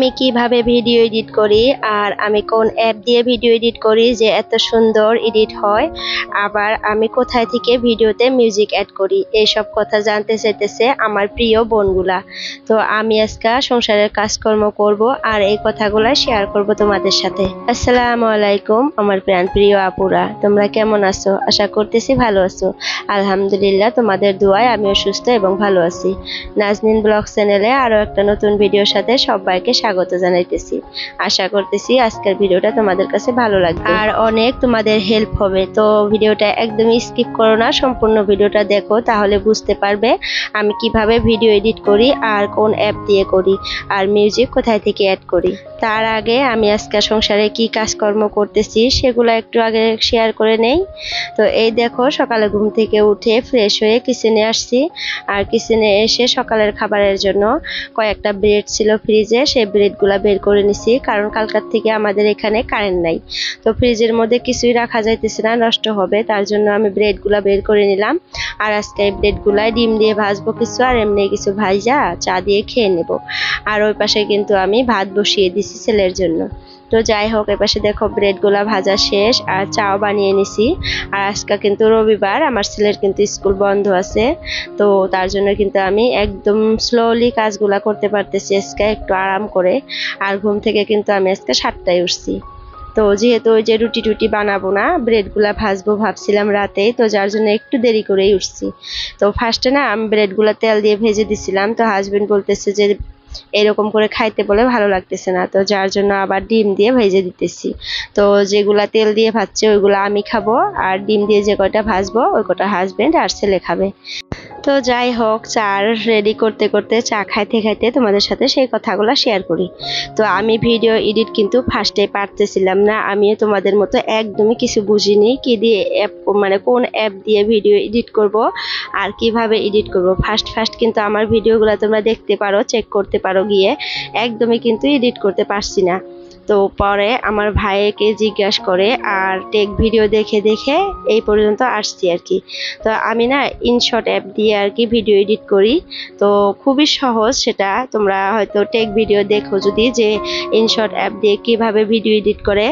আমি কিভাবে video edit করি আর আমি কোন অ্যাপ দিয়ে ভিডিও এডিট করি যে এত সুন্দর এডিট হয়, আবার আমি কোথায় থেকে ভিডিওতে মিউজিক অ্যাড করি, এইসব কথা জানতে চাইতেছে আমার প্রিয় বোনগুলা। তো আমি আজকে সংসারের কাজকর্ম করব আর এই কথাগুলো শেয়ার করব তোমাদের সাথে। আসসালামু আলাইকুম আমার প্রিয় আপুরা, তোমরা কেমন আছো? আশা করতেছি ভালো আছো। আলহামদুলিল্লাহ, তোমাদের দোয়ায় আমিও সুস্থ এবং ভালো আছি। নাজনীন ব্লগ চ্যানেলে আরো একটা নতুন ভিডিওর সাথে সবাইকে স্বাগত জানাইতেছি। আশা করতেছি আজকের ভিডিওটা তোমাদের কাছে ভালো লাগবে আর অনেক তোমাদের হেল্প হবে। তো ভিডিওটা একদমই স্কিপ করো না, সম্পূর্ণ ভিডিওটা দেখো, তাহলে বুঝতে পারবে আমি কিভাবে ভিডিও এডিট করি আর কোন অ্যাপ দিয়ে করি আর মিউজিক কোথায় থেকে অ্যাড করি। তার আগে আমি আজকে সংসারে কি কাজকর্ম করতেছি সেগুলো একটু আগে শেয়ার করে নেই। তো এই দেখো, সকালে ঘুম থেকে উঠে ফ্রেশ হয়ে কিচেনে আসছি আর কিচেনে এসে সকালের খাবারের জন্য কয়েকটা ব্রেড ছিল ফ্রিজে, সেই ব্রেডগুলো বের করে নিছি, কারণ কালকার থেকে আমাদের এখানে কারেন্ট নাই। তো ফ্রিজের মধ্যে কিছুই রাখা যাইতেছে না, নষ্ট হবে, তার জন্য আমি ব্রেডগুলো বের করে নিলাম। আর আজকে এই ব্রেডগুলাই ডিম দিয়ে ভাজবো কিছু, আর এমনি কিছু ভাজা চা দিয়ে খেয়ে নেব। আর ওই পাশে কিন্তু আমি ভাত বসিয়ে দিছি ছেলের জন্য। তো যাই হোক, এপাশে দেখো ব্রেডগুলা ভাজা শেষ আর চাও বানিয়ে নিছি। আর আজকে কিন্তু রবিবার, আমার ছেলের কিন্তু স্কুল বন্ধ আছে, তো তার জন্য কিন্তু আমি একদম স্লোলি কাজগুলা করতে পারতেছি আজকে একটু আরাম করে। আর ঘুম থেকে কিন্তু আমি আজকে 7টায় উঠছি। তো যেহেতু ওই যে রুটি টুটি বানাবো না, ব্রেডগুলা ভাজবো ভাবছিলাম রাতেই, তো যার জন্য একটু দেরি করেই উঠছি। তো ফার্স্টে না আমি ব্রেডগুলা তেল দিয়ে ভেজে দিছিলাম, তো হাজবেন্ড বলতেছে যে এরকম করে খাইতে বলে ভালো লাগতেছে না, তো যার জন্য আবার ডিম দিয়ে ভেজে দিতেছি। তো যেগুলা তেল দিয়ে ভাজছে ওইগুলো আমি খাবো, আর ডিম দিয়ে যে কয়টা ভাজবো ওই কটা হাজবেন্ড আর ছেলে খাবে। তো যাই হোক, চা রেডি করতে করতে, চা খাইতে খাইতে তোমাদের সাথে সেই কথাগুলো শেয়ার করি। তো আমি ভিডিও এডিট কিন্তু ফার্স্টে পারতেছিলাম না, আমিও তোমাদের মতো একদমই কিছু বুঝিনি কি দিয়ে অ্যাপ, মানে কোন অ্যাপ দিয়ে ভিডিও এডিট করব আর কিভাবে এডিট করব। ফার্স্ট কিন্তু আমার ভিডিওগুলো তোমরা দেখতে পারো, চেক করতে পারো গিয়ে, একদমই কিন্তু এডিট করতে পারছি না। তো পরে আমার ভাইকে জিজ্ঞাসা করে আর টেক ভিডিও দেখে দেখে এই পর্যন্ত আসছি আর কি। তো আমি না ইনশট অ্যাপ দিয়ে আর কি ভিডিও এডিট করি, তো খুবই সহজ সেটা। তোমরা হয়তো টেক ভিডিও দেখো যদি, যে ইনশট অ্যাপ দিয়ে কিভাবে ভিডিও এডিট করে,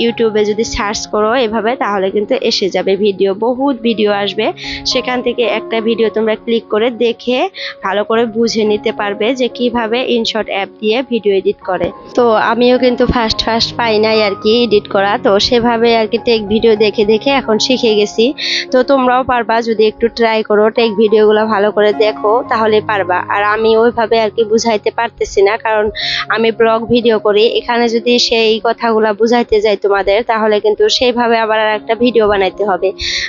ইউটিউবে যদি সার্চ করো এভাবে, তাহলে কিন্তু এসে যাবে ভিডিও, বহুত ভিডিও আসবে, সেখান থেকে একটা ভিডিও তোমরা ক্লিক করে দেখে ভালো করে বুঝে নিতে পারবে যে কিভাবে ইনশট অ্যাপ দিয়ে ভিডিও এডিট করে। তো আমিও কিন্তু ফার্স্ট পাই নাই আর কি এডিট করা, তো সেভাবে আর কি টেক ভিডিও দেখে দেখে এখন শিখে গেছি। তো তোমরাও পারবা যদি একটু ট্রাই করো, টেক ভিডিওগুলো ভালো করে দেখো তাহলে পারবা। আর আমি ওইভাবে আর কি বুঝাইতে পারতেছি না, কারণ আমি ব্লগ ভিডিও করি, এখানে যদি সেই কথাগুলো বুঝাইতে যাই তোমাদের, তাহলে কিন্তু সেইভাবে আবার আর একটা ভিডিও বানাইতে হবে,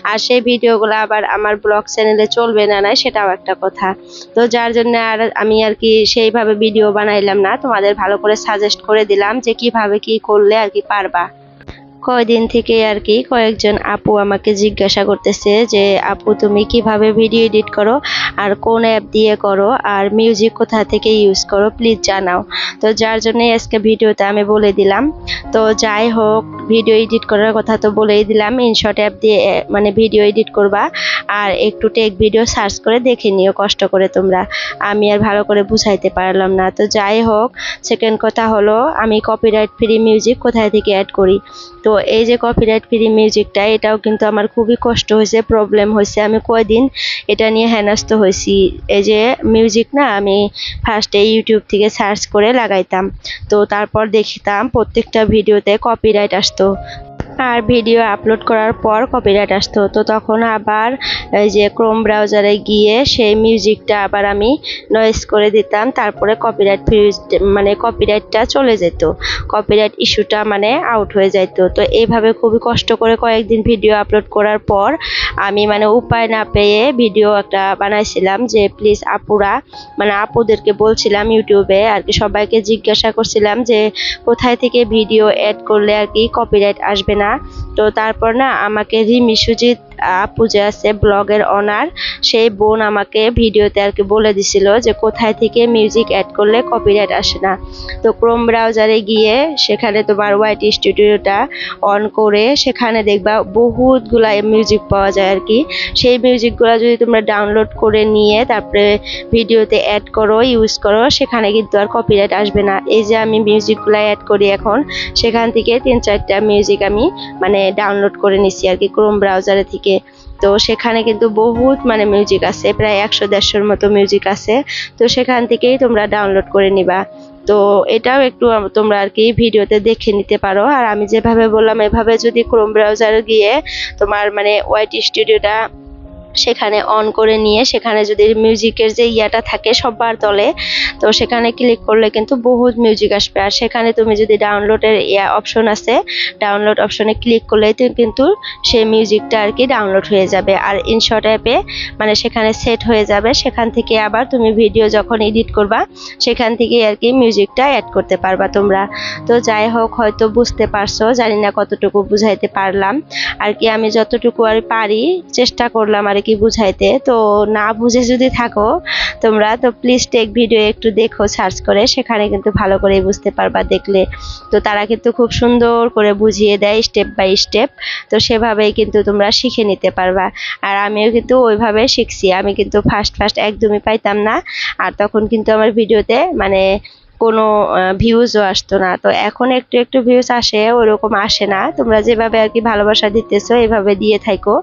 আর সেই ভিডিওগুলো আবার আমার ব্লগ চ্যানেলে চলবে না, সেটাও একটা কথা। তো যার জন্য আর আমি আর কি সেইভাবে ভিডিও বানাইলাম না, তোমাদের ভালো করে সাজেস্ট করে দিলাম যে কিভাবে কি করলে আর কি পারবা। কয়দিন থেকে আর কি কয়েকজন আপু আমাকে জিজ্ঞাসা করতেছে যে আপু তুমি কিভাবে ভিডিও এডিট করো আর কোন অ্যাপ দিয়ে করো আর মিউজিক কোথা থেকে ইউজ করো, প্লিজ জানাও। তো যার জন্য আজকে ভিডিওতে আমি বলে দিলাম। তো যাই হোক, ভিডিও এডিট করার কথা তো বলেই দিলাম, ইনশট অ্যাপ দিয়ে মানে ভিডিও এডিট করবা, আর একটু টেক ভিডিও সার্চ করে দেখে নিও কষ্ট করে তোমরা, আমি আর ভালো করে বুঝাইতে পারলাম না। তো যাই হোক, সেকেন্ড কথা হলো আমি কপিরাইট ফ্রি মিউজিক কোথায় থেকে অ্যাড করি। তো এই যে কপিরাইট ফ্রি মিউজিকটা, এটাও কিন্তু আমার খুবই কষ্ট হয়েছে, প্রবলেম হয়েছে, আমি কয়দিন এটা নিয়ে হেনস্থ হয়েছি। এই যে মিউজিক না, আমি ফার্স্টে ইউটিউব থেকে সার্চ করে লাগাইতাম, তো তারপর দেখতাম প্রত্যেকটা ভিডিওতে কপিরাইট আসতো, আর ভিডিও আপলোড করার পর কপিরাইট আসতো। তো তখন আবার এই যে ক্রোম ব্রাউজারে গিয়ে সেই মিউজিকটা আবার আমি নয়েজ করে দিতাম, তারপরে কপিরাইট মানে কপিরাইটটা চলে যেত, কপিরাইট ইস্যুটা মানে আউট হয়ে যেত। তো এইভাবে খুবই কষ্ট করে কয়েকদিন ভিডিও আপলোড করার পর আমি মানে উপায় না পেয়ে ভিডিও একটা বানাইছিলাম, যে প্লিজ আপুরা, মানে আপুদেরকে বলছিলাম ইউটিউবে আর কি, সবাইকে জিজ্ঞাসা করছিলাম যে কোথায় থেকে ভিডিও অ্যাড করলে আর কি কপিরাইট আসবে না। তো তারপর না আমাকে রিমি সুজিত আপু যে আছে ব্লগের অনার, সেই বোন আমাকে ভিডিওতে আর কি বলে দিছিল যে কোথায় থেকে মিউজিক অ্যাড করলে কপিরাইট আসে না। তো ক্রোম ব্রাউজারে গিয়ে সেখানে তোমার ওয়াইটি স্টুডিওটা অন করে সেখানে দেখবা বহুতগুলা মিউজিক পাওয়া যায় আর কি। সেই মিউজিকগুলো যদি তোমরা ডাউনলোড করে নিয়ে তারপরে ভিডিওতে অ্যাড করো, ইউজ করো, সেখানে কিন্তু আর কপিরাইট আসবে না। এই যে আমি মিউজিকগুলো অ্যাড করি এখন, সেখান থেকে 3-4টা মিউজিক আমি মানে ডাউনলোড করে নিছি আর কি ক্রোম ব্রাউজারে থেকে। তো সেখানে কিন্তু বহুত মানে মিউজিক আছে, প্রায় 100-150-র মতো মিউজিক আছে। তো সেখান থেকেই তোমরা ডাউনলোড করে নিবা। তো এটাও একটু তোমরা আর কি ভিডিওতে দেখে নিতে পারো। আর আমি যেভাবে বললাম এভাবে যদি ক্রোম ব্রাউজারে গিয়ে তোমার মানে ওয়াইটি স্টুডিওটা সেখানে অন করে নিয়ে সেখানে যদি মিউজিকের যে ইয়াটা থাকে সবার তলে, তো সেখানে ক্লিক করলে কিন্তু বহুত মিউজিক আসবে। আর সেখানে তুমি যদি ডাউনলোডের অপশন আছে, ডাউনলোড অপশনে ক্লিক করলে কিন্তু সেই মিউজিকটা আর কি ডাউনলোড হয়ে যাবে। আর ইনশট অ্যাপে মানে সেখানে সেট হয়ে যাবে। সেখান থেকে আবার তুমি ভিডিও যখন এডিট করবা সেখান থেকে আর কি মিউজিকটা অ্যাড করতে পারবা তোমরা। তো যাই হোক, হয়তো বুঝতে পারছো, জানি না কতটুকু বুঝাইতে পারলাম আর কি। আমি যতটুকু আর পারি চেষ্টা করলাম আর কি বুঝাইতে। তো না বুঝে যদি থাকো তোমরা, তো প্লিজ টেক ভিডিও একটু দেখো সার্চ করে, সেখানে কিন্তু ভালো করে বুঝতে পারবা দেখলে। তো তারা কিন্তু খুব সুন্দর করে বুঝিয়ে দেয় স্টেপ বাই স্টেপ। তো সেভাবেই কিন্তু তোমরা শিখে নিতে পারবা। আর আমিও কিন্তু ওইভাবে শিখছি। আমি কিন্তু ফার্স্ট একদমই পাইতাম না। আর তখন কিন্তু আমার ভিডিওতে মানে কোনো ভিউজও আসতো না। তো এখন একটু একটু ভিউজ আসে, ওরকম আসে না। তোমরা যেভাবে আর কি ভালোবাসা দিতেছো এভাবে দিয়ে থাকো,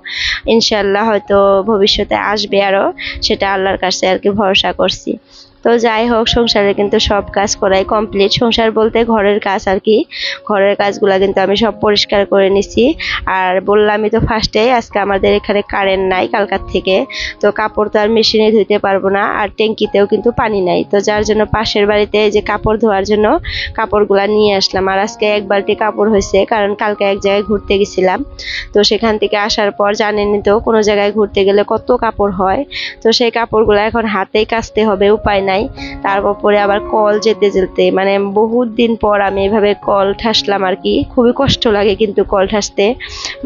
ইনশাল্লাহ হয়তো ভবিষ্যতে আসবে আরো, সেটা আল্লাহর কাছে আর কি ভরসা করছি। তো যাই হোক, সংসারে কিন্তু সব কাজ করাই কমপ্লিট। সংসার বলতে ঘরের কাজ আর কি। ঘরের কাজগুলো কিন্তু আমি সব পরিষ্কার করে নিছি। আর বললামই তো ফার্স্টে, আজকে আমাদের এখানে কারেন্ট নাই কালকার থেকে। তো কাপড় তো আর মেশিনে ধুইতে পারবো না, আর ট্যাঙ্কিতেও কিন্তু পানি নাই। তো যার জন্য পাশের বাড়িতে যে কাপড় ধোয়ার জন্য কাপড়গুলা নিয়ে আসলাম। আর আজকে 1 বালতি কাপড় হয়েছে, কারণ কালকে এক জায়গায় ঘুরতে গেছিলাম। তো সেখান থেকে আসার পর জানেনই তো কোনো জায়গায় ঘুরতে গেলে কত কাপড় হয়। তো সেই কাপড়গুলো এখন হাতেই কাচতে হবে, উপায় নাই। তারপরে আবার কল যেতে মানে বহুত দিন পর আমি এভাবে কল ঠাসলাম আর কি। খুবই কষ্ট লাগে কিন্তু কল ঠাসতে,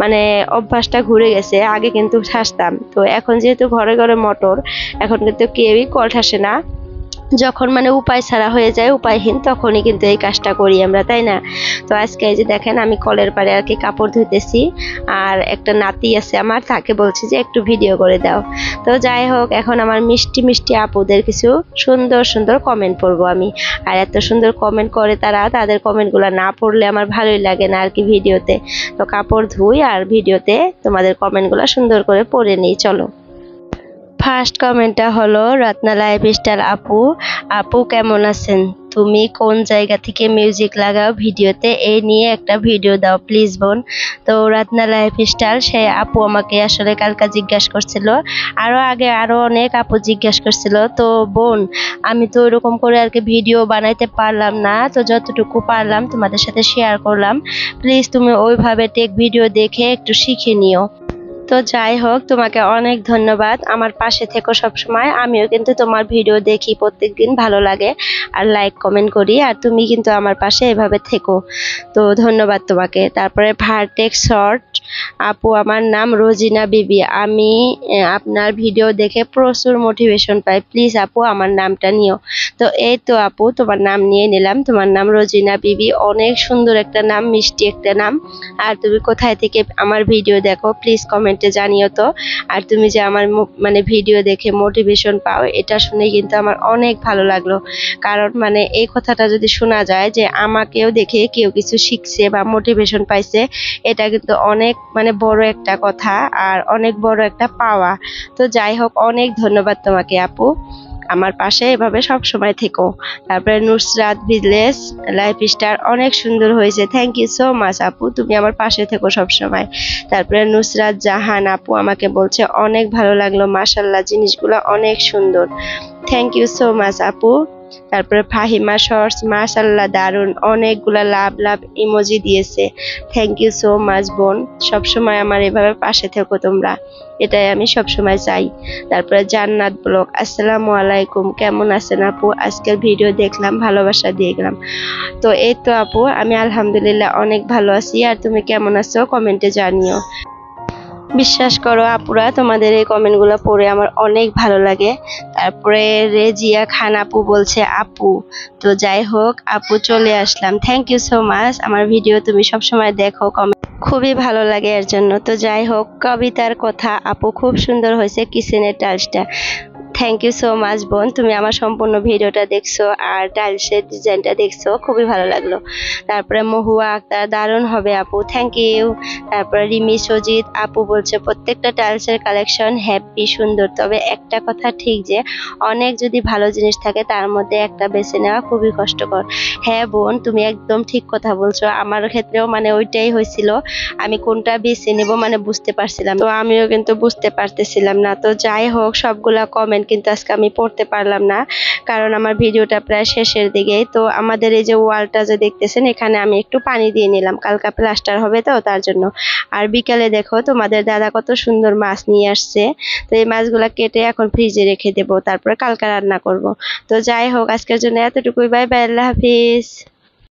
মানে অভ্যাসটা ঘুরে গেছে। আগে কিন্তু ঠাসতাম, তো এখন যেহেতু ঘরে ঘরে মোটর, এখন কিন্তু কেউই কল ঠাসে না। যখন মানে উপায় ছাড়া হয়ে যায়, উপায়হীন, তখনই কিন্তু এই কাজটা করি আমরা, তাই না? তো আজকে এই যে দেখেন আমি কলের পাড়ে আর কি কাপড় ধুইতেছি। আর একটা নাতি আছে আমার, তাকে বলছি যে একটু ভিডিও করে দাও। তো যাই হোক, এখন আমার মিষ্টি মিষ্টি আপুদের কিছু সুন্দর সুন্দর কমেন্ট পড়বো আমি। আর এত সুন্দর কমেন্ট করে তারা, তাদের কমেন্টগুলো না পড়লে আমার ভালোই লাগে না আর কি ভিডিওতে। তো কাপড় ধুই আর ভিডিওতে তোমাদের কমেন্টগুলো সুন্দর করে পড়ে নিই, চলো। ফার্স্ট কমেন্টটা হলো রত্না লাইফস্টাইল আপু। আপু কেমন আছেন? তুমি কোন জায়গা থেকে মিউজিক লাগাও ভিডিওতে, এই নিয়ে একটা ভিডিও দাও প্লিজ বোন। তো রত্না লাইফস্টাইল সেই আপু আমাকে আসলে কালকে জিজ্ঞাসা করছিল, আরো আগে আরো অনেক আপু জিজ্ঞাসা করছিল। তো বোন, আমি তো ওরকম করে আর কি ভিডিও বানাইতে পারলাম না, তো যতটুকু পারলাম তোমাদের সাথে শেয়ার করলাম। প্লিজ তুমি ওইভাবে টেক ভিডিও দেখে একটু শিখে নিও। তো যাই হোক, তোমাকে অনেক ধন্যবাদ, আমার পাশে থেকো সবসময়। আমিও কিন্তু তোমার ভিডিও দেখি প্রত্যেকদিন, ভালো লাগে আর লাইক কমেন্ট করি। আর তুমি কিন্তু আমার পাশে এভাবে থেকো। তো ধন্যবাদ তোমাকে। তারপরে ভার্টেক শর্ট আপু, আমার নাম রোজিনা বিবি। আমি আপনার ভিডিও দেখে প্রচুর মোটিভেশন পাই, প্লিজ আপু আমার নামটা নিও। তো এই তো আপু, তোমার নাম নিয়ে নিলাম। তোমার নাম রোজিনা বিবি, অনেক সুন্দর একটা নাম, মিষ্টি একটা নাম। আর তুমি কোথায় থেকে আমার ভিডিও দেখো প্লিজ কমেন্টে জানিও তো। আর তুমি যে আমার মানে ভিডিও দেখে মোটিভেশন পাও, এটা শুনে কিন্তু আমার অনেক ভালো লাগলো। কারণ মানে এই কথাটা যদি শোনা যায় যে আমাকেও দেখে কেউ কিছু শিখছে বা মোটিভেশন পাইছে, এটা কিন্তু অনেক মানে বড় একটা কথা আর অনেক বড় একটা পাওয়া। তো যাই হোক, অনেক ধন্যবাদ তোমাকে আপু, আমার পাশে এভাবে সব সময় থেকো। তারপরে নুসরাত ভিলেজ লাইফস্টাইল, অনেক সুন্দর হয়েছে, থ্যাংক ইউ সো মাচ আপু, তুমি আমার পাশে থেকো সব সময়। তারপরে নুসরাত জাহান আপু আমাকে বলছে অনেক ভালো লাগলো, মাশাআল্লাহ জিনিসগুলো অনেক সুন্দর, থ্যাংক ইউ সো মাচ আপু। তারপরে ফাহিমা শর্টস, মাশাআল্লাহ দারুন, অনেকগুলা লাভ ইমোজি দিয়েছে, থ্যাংক ইউ সো মাচ বোন, সবসময় আমার এভাবে পাশে থেকো তোমরা, এটাই আমি সবসময় চাই। তারপরে জান্নাত ব্লগ, আসসালামু আলাইকুম, কেমন আছেন আপু? আজকের ভিডিও দেখলাম, ভালোবাসা দিয়ে গেলাম। তো এই তো আপু, আমি আলহামদুলিল্লাহ অনেক ভালো আছি। আর তুমি কেমন আছো কমেন্টে জানিও। বিশ্বাস করো আপুরা, তোমাদের এই কমেন্টগুলো পড়ে আমার অনেক ভালো লাগে। তারপরে রেজিয়া খান আপু বলছে আপু, তো যাই হোক আপু চলে আসলাম, থ্যাংক ইউ সো মাচ। আমার ভিডিও তুমি সবসময় দেখো, কমেন্ট খুবই ভালো লাগে এর জন্য। তো যাই হোক, কবিতার কথা আপু খুব সুন্দর হয়েছে, কিচেনের টাইলসটা। থ্যাংক ইউ সো মাচ বোন, তুমি আমার সম্পূর্ণ ভিডিওটা দেখছো আর টাইলসের ডিজাইনটা দেখছো, খুবই ভালো লাগলো। তারপরে মহুয়া আক্তার, দারুণ হবে আপু, থ্যাংক ইউ। তারপরে রিমি সজিত আপু বলছে প্রত্যেকটা টাইলসের কালেকশন হ্যাপি সুন্দর, তবে একটা কথা ঠিক যে অনেক যদি ভালো জিনিস থাকে তার মধ্যে একটা বেছে নেওয়া খুবই কষ্টকর। হ্যাঁ বোন, তুমি একদম ঠিক কথা বলছো, আমার ক্ষেত্রেও মানে ওইটাই হয়েছিল, আমি কোনটা বেছে নেব মানে বুঝতে পারছিলাম, তো আমিও কিন্তু বুঝতে পারতেছিলাম না। তো যাই হোক, সবগুলা কমেন্ট কিন্তু আজকে আমি পড়তে পারলাম না, কারণ আমার ভিডিওটা প্রায় শেষের দিকেই। তো আমাদের এই যে ওয়ালটা যে দেখতেছেন, এখানে আমি একটু পানি দিয়ে নিলাম, কালকা প্লাস্টার হবে তো তার জন্য। আর বিকালে দেখো তোমাদের দাদা কত সুন্দর মাছ নিয়ে আসছে, তো এই মাছগুলা কেটে এখন ফ্রিজে রেখে দেবো, তারপরে কালকা রান্না করব। তো যাই হোক, আজকের জন্য এতটুকুই, বাই বাই, আল্লাহ হাফিজ।